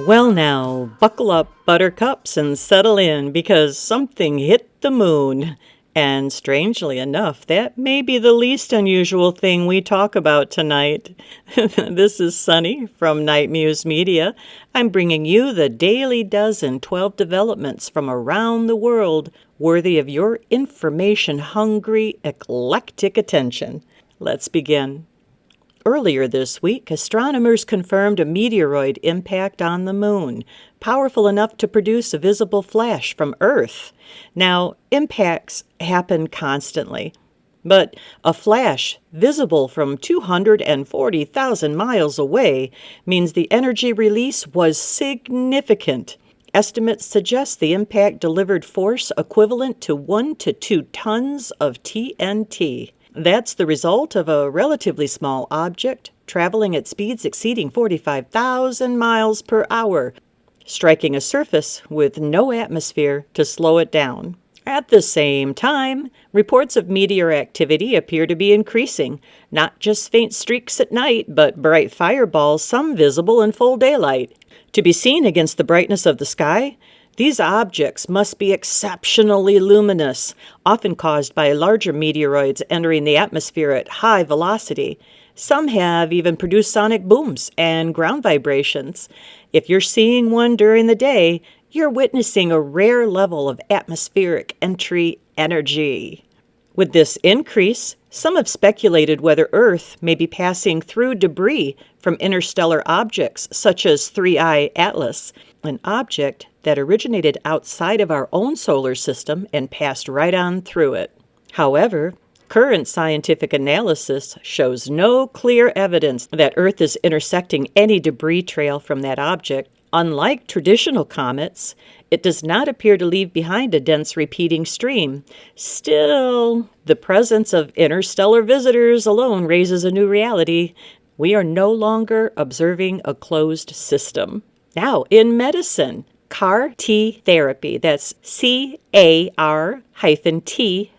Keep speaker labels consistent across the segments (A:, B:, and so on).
A: Well, now, buckle up, buttercups, and settle in because something hit the moon. And strangely enough, that may be the least unusual thing we talk about tonight. This is Sunny from Nite Muse Media. I'm bringing you the daily dozen 12 developments from around the world worthy of your information-hungry, eclectic attention. Let's begin. Earlier this week, astronomers confirmed a meteoroid impact on the moon, powerful enough to produce a visible flash from Earth. Now, impacts happen constantly, but a flash visible from 240,000 miles away means the energy release was significant. Estimates suggest the impact delivered force equivalent to 1 to 2 tons of TNT. That's the result of a relatively small object traveling at speeds exceeding 45,000 miles per hour, striking a surface with no atmosphere to slow it down. At the same time, reports of meteor activity appear to be increasing, not just faint streaks at night, but bright fireballs, some visible in full daylight. To be seen against the brightness of the sky, these objects must be exceptionally luminous, often caused by larger meteoroids entering the atmosphere at high velocity. Some have even produced sonic booms and ground vibrations. If you're seeing one during the day, you're witnessing a rare level of atmospheric entry energy. With this increase, some have speculated whether Earth may be passing through debris from interstellar objects such as 3I Atlas, an object that originated outside of our own solar system and passed right on through it. However, current scientific analysis shows no clear evidence that Earth is intersecting any debris trail from that object. Unlike traditional comets, it does not appear to leave behind a dense repeating stream. Still, the presence of interstellar visitors alone raises a new reality. We are no longer observing a closed system. Now, in medicine, CAR-T therapy, that's CAR-T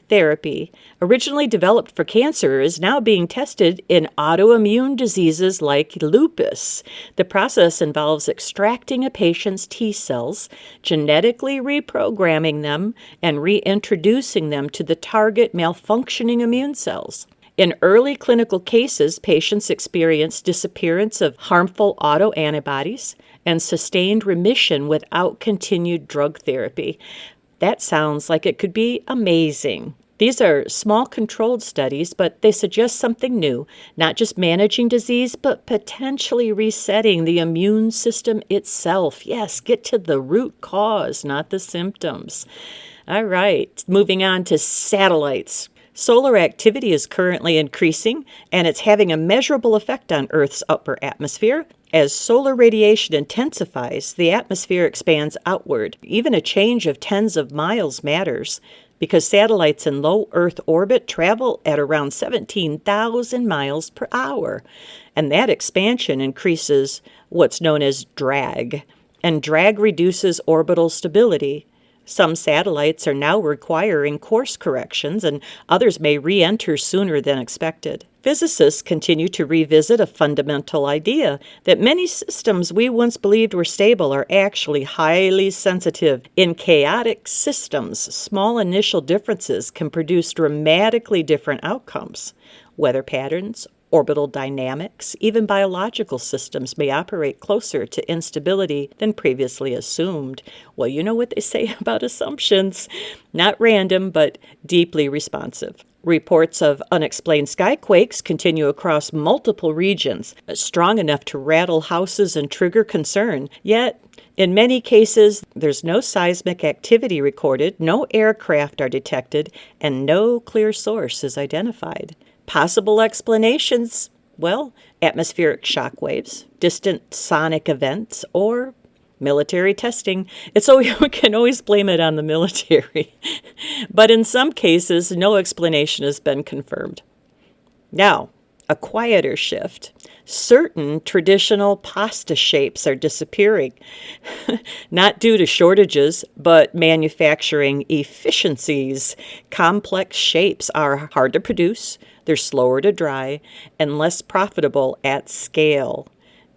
A: therapy, originally developed for cancer, is now being tested in autoimmune diseases like lupus. The process involves extracting a patient's T cells, genetically reprogramming them, and reintroducing them to the target malfunctioning immune cells. In early clinical cases, patients experience disappearance of harmful autoantibodies and sustained remission without continued drug therapy. That sounds like it could be amazing. These are small controlled studies, but they suggest something new, not just managing disease, but potentially resetting the immune system itself. Yes, get to the root cause, not the symptoms. All right, moving on to satellites. Solar activity is currently increasing, and it's having a measurable effect on Earth's upper atmosphere. As solar radiation intensifies, the atmosphere expands outward. Even a change of tens of miles matters, because satellites in low Earth orbit travel at around 17,000 miles per hour. And that expansion increases what's known as drag, and drag reduces orbital stability. Some satellites are now requiring course corrections, and others may re-enter sooner than expected. Physicists continue to revisit a fundamental idea that many systems we once believed were stable are actually highly sensitive. In chaotic systems, small initial differences can produce dramatically different outcomes. Weather patterns, orbital dynamics, even biological systems may operate closer to instability than previously assumed. Well, you know what they say about assumptions. Not random, but deeply responsive. Reports of unexplained skyquakes continue across multiple regions, strong enough to rattle houses and trigger concern. Yet, in many cases, there's no seismic activity recorded, no aircraft are detected, and no clear source is identified. Possible explanations, well, atmospheric shock waves, distant sonic events, or military testing. We can always blame it on the military. But in some cases, no explanation has been confirmed. Now, a quieter shift. Certain traditional pasta shapes are disappearing, not due to shortages, but manufacturing efficiencies. Complex shapes are hard to produce, they're slower to dry, and less profitable at scale.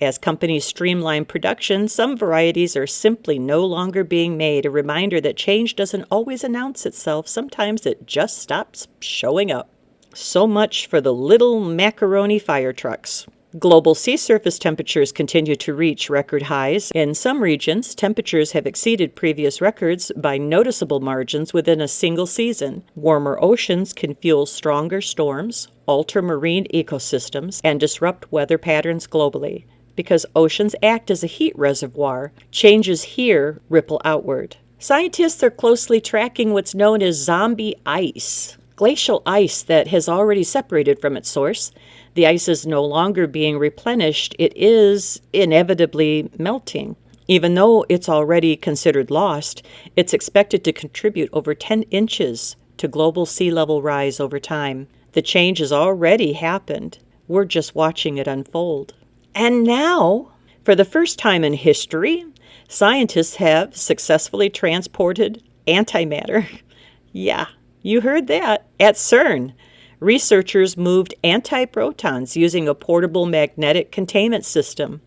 A: As companies streamline production, some varieties are simply no longer being made, a reminder that change doesn't always announce itself. Sometimes it just stops showing up. So much for the little macaroni fire trucks. Global sea surface temperatures continue to reach record highs. In some regions, temperatures have exceeded previous records by noticeable margins within a single season. Warmer oceans can fuel stronger storms, alter marine ecosystems, and disrupt weather patterns globally. Because oceans act as a heat reservoir, changes here ripple outward. Scientists are closely tracking what's known as zombie ice, glacial ice that has already separated from its source. The ice is no longer being replenished, it is inevitably melting. Even though it's already considered lost, it's expected to contribute over 10 inches to global sea level rise over time. The change has already happened. We're just watching it unfold. And now, for the first time in history, scientists have successfully transported antimatter. Yeah, you heard that. At CERN, researchers moved antiprotons using a portable magnetic containment system.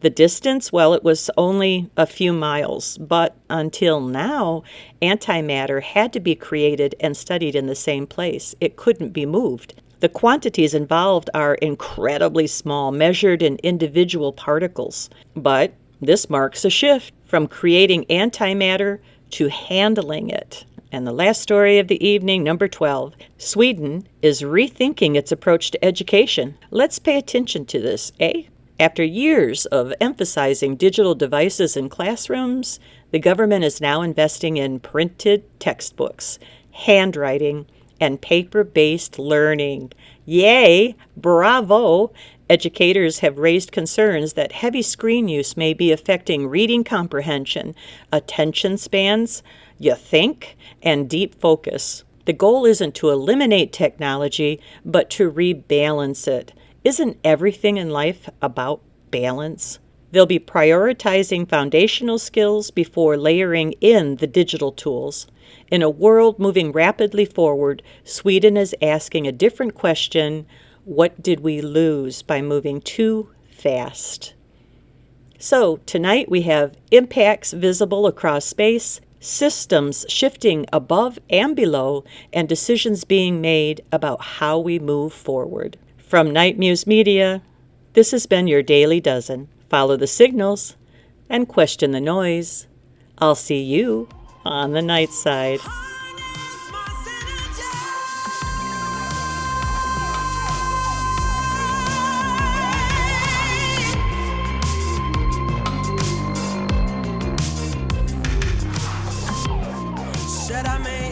A: The distance, well, it was only a few miles, but until now, antimatter had to be created and studied in the same place. It couldn't be moved. The quantities involved are incredibly small, measured in individual particles. But this marks a shift from creating antimatter to handling it. And the last story of the evening, number 12. Sweden is rethinking its approach to education. Let's pay attention to this, eh? After years of emphasizing digital devices in classrooms, the government is now investing in printed textbooks, handwriting, and paper-based learning. Yay! Bravo! Educators have raised concerns that heavy screen use may be affecting reading comprehension, attention spans, you think, and deep focus. The goal isn't to eliminate technology, but to rebalance it. Isn't everything in life about balance? They'll be prioritizing foundational skills before layering in the digital tools. In a world moving rapidly forward, Sweden is asking a different question: what did we lose by moving too fast? So tonight we have impacts visible across space, systems shifting above and below, and decisions being made about how we move forward. From Nite Muse Media, this has been your Daily Dozen. Follow the signals and question the noise. I'll see you on the night side.
B: Said I made